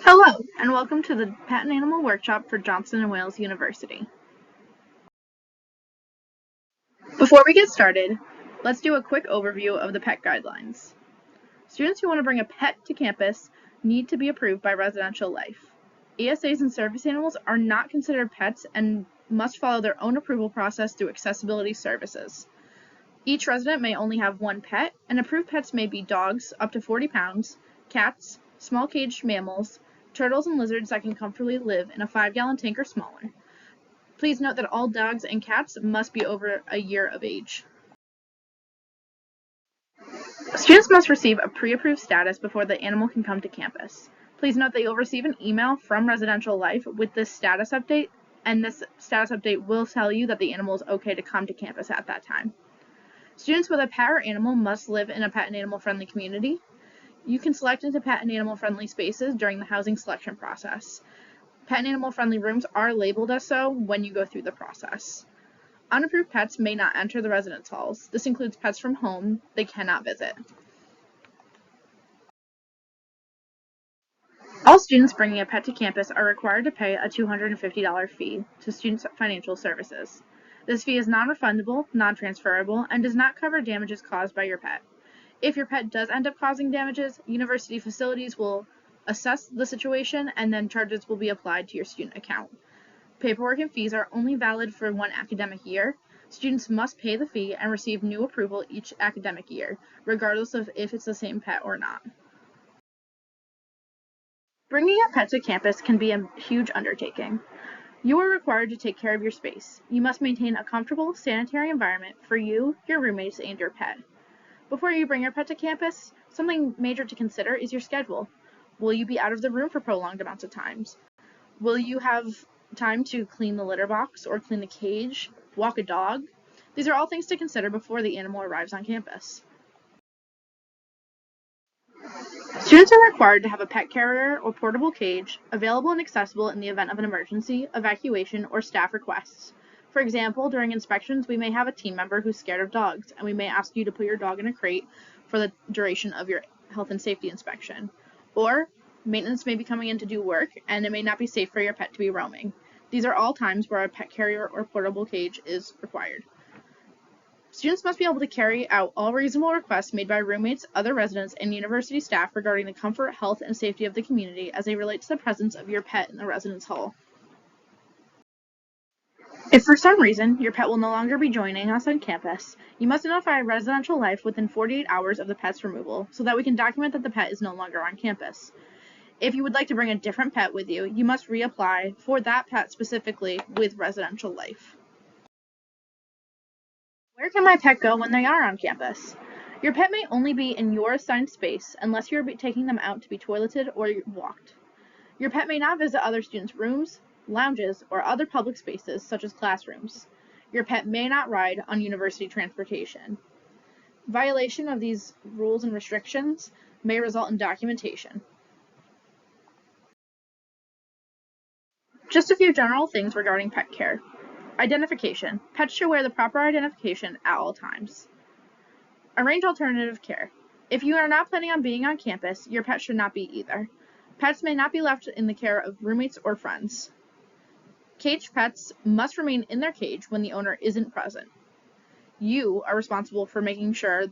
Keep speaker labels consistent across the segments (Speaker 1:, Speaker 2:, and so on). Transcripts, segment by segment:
Speaker 1: Hello, and welcome to the Pet and Animal Workshop for Johnson & Wales University. Before we get started, let's do a quick overview of the pet guidelines. Students who want to bring a pet to campus need to be approved by Residential Life. ESAs and service animals are not considered pets and must follow their own approval process through accessibility services. Each resident may only have one pet, and approved pets may be dogs up to 40 pounds, cats, small caged mammals, turtles and lizards that can comfortably live in a 5-gallon tank or smaller. Please note that all dogs and cats must be over a year of age. Students must receive a pre-approved status before the animal can come to campus. Please note that you'll receive an email from Residential Life with this status update, and this status update will tell you that the animal is okay to come to campus at that time. Students with a pet or animal must live in a pet and animal friendly community. You can select into pet and animal friendly spaces during the housing selection process. Pet and animal friendly rooms are labeled as so when you go through the process. Unapproved pets may not enter the residence halls. This includes pets from home they cannot visit. All students bringing a pet to campus are required to pay a $250 fee to Student Financial Services. This fee is non-refundable, non-transferable, and does not cover damages caused by your pet. If your pet does end up causing damages, university facilities will assess the situation and then charges will be applied to your student account. Paperwork and fees are only valid for one academic year. Students must pay the fee and receive new approval each academic year, regardless of if it's the same pet or not. Bringing a pet to campus can be a huge undertaking. You are required to take care of your space. You must maintain a comfortable, sanitary environment for you, your roommates, and your pet. Before you bring your pet to campus, something major to consider is your schedule. Will you be out of the room for prolonged amounts of times? Will you have time to clean the litter box or clean the cage, walk a dog? These are all things to consider before the animal arrives on campus. Students are required to have a pet carrier or portable cage available and accessible in the event of an emergency, evacuation, or staff requests. For example, during inspections, we may have a team member who's scared of dogs, and we may ask you to put your dog in a crate for the duration of your health and safety inspection. Or maintenance may be coming in to do work, and it may not be safe for your pet to be roaming. These are all times where a pet carrier or portable cage is required. Students must be able to carry out all reasonable requests made by roommates, other residents, and university staff regarding the comfort, health, and safety of the community as they relate to the presence of your pet in the residence hall. If for some reason your pet will no longer be joining us on campus, you must notify Residential Life within 48 hours of the pet's removal so that we can document that the pet is no longer on campus. If you would like to bring a different pet with you, you must reapply for that pet specifically with Residential Life. Where can my pet go when they are on campus? Your pet may only be in your assigned space unless you're taking them out to be toileted or walked. Your pet may not visit other students' rooms, lounges, or other public spaces such as classrooms. Your pet may not ride on university transportation. Violation of these rules and restrictions may result in documentation. Just a few general things regarding pet care. Identification. Pets should wear the proper identification at all times. Arrange alternative care. If you are not planning on being on campus, your pet should not be either. Pets may not be left in the care of roommates or friends. Caged pets must remain in their cage when the owner isn't present. You are responsible for making sure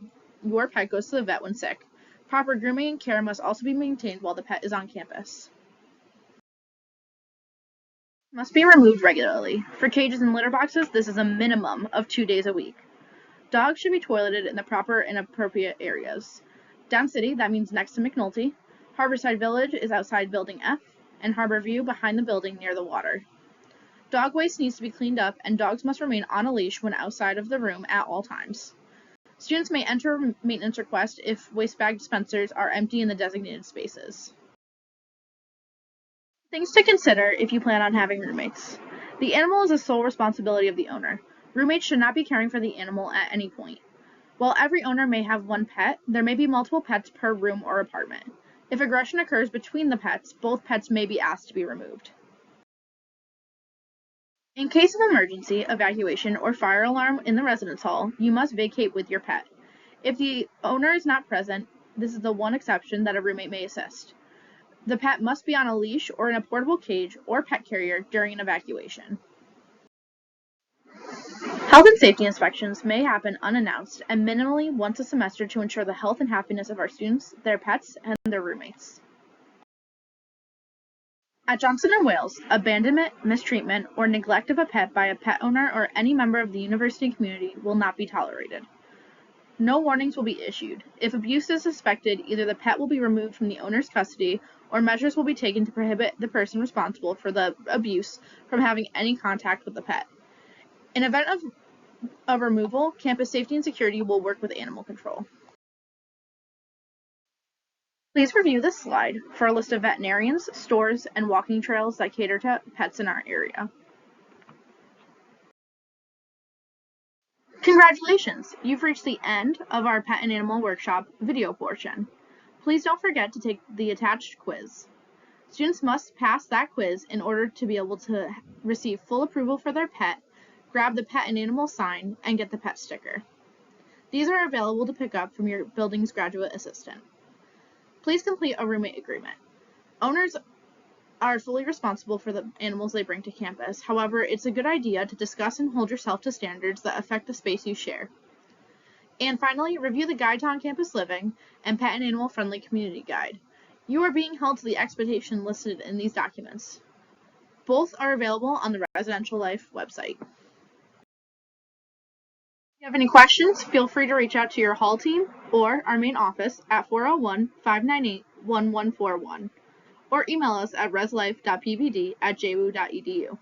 Speaker 1: your pet goes to the vet when sick. Proper grooming and care must also be maintained while the pet is on campus. Must be removed regularly. For cages and litter boxes, this is a minimum of 2 days a week. Dogs should be toileted in the proper and appropriate areas. Down City, that means next to McNulty. Harborside Village is outside Building F, and Harbor View behind the building near the water. Dog waste needs to be cleaned up, and dogs must remain on a leash when outside of the room at all times. Students may enter maintenance requests if waste bag dispensers are empty in the designated spaces. Things to consider if you plan on having roommates. The animal is the sole responsibility of the owner. Roommates should not be caring for the animal at any point. While every owner may have one pet, there may be multiple pets per room or apartment. If aggression occurs between the pets, both pets may be asked to be removed. In case of emergency, evacuation, or fire alarm in the residence hall, you must vacate with your pet. If the owner is not present, this is the one exception that a roommate may assist. The pet must be on a leash or in a portable cage or pet carrier during an evacuation. Health and safety inspections may happen unannounced and minimally once a semester to ensure the health and happiness of our students, their pets, and their roommates. At Johnson & Wales, abandonment, mistreatment, or neglect of a pet by a pet owner or any member of the university community will not be tolerated. No warnings will be issued. If abuse is suspected, either the pet will be removed from the owner's custody or measures will be taken to prohibit the person responsible for the abuse from having any contact with the pet. In event of removal, campus safety and security will work with animal control. Please review this slide for a list of veterinarians, stores, and walking trails that cater to pets in our area. Congratulations! You've reached the end of our Pet and Animal Workshop video portion. Please don't forget to take the attached quiz. Students must pass that quiz in order to be able to receive full approval for their pet, grab the pet and animal sign, and get the pet sticker. These are available to pick up from your building's graduate assistant. Please complete a roommate agreement. Owners are fully responsible for the animals they bring to campus. However, it's a good idea to discuss and hold yourself to standards that affect the space you share. And finally, review the Guide to On-Campus Living and Pet and Animal Friendly Community Guide. You are being held to the expectation listed in these documents. Both are available on the Residential Life website. If you have any questions, feel free to reach out to your hall team or our main office at 401-598-1141 or email us at reslife.pvd@jwu.edu.